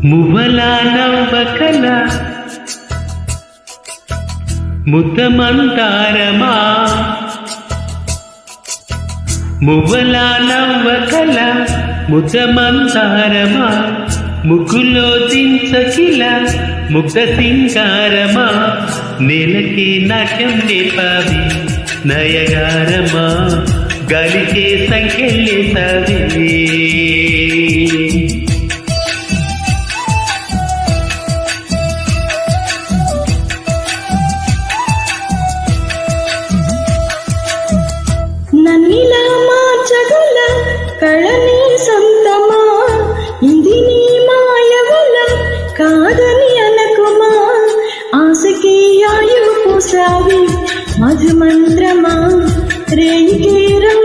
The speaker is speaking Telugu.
మువ్వల నవ్వకల ముద్దమంతారమా మువ్వల నవ్వకల ముద్దమంతారమా ముగ్గులో దించకిల ముగ్ధ సింగారమా నేలకే నాట్యం నేర్పావి నయగారమా గాలికే సంఖ్యలేసావి నన్నిలా మార్చగల కళని సొంతమా ఇది నీ మాయవల కాదని అనకుమా ఆశకి ఆయు పోసావి మధుమంజరి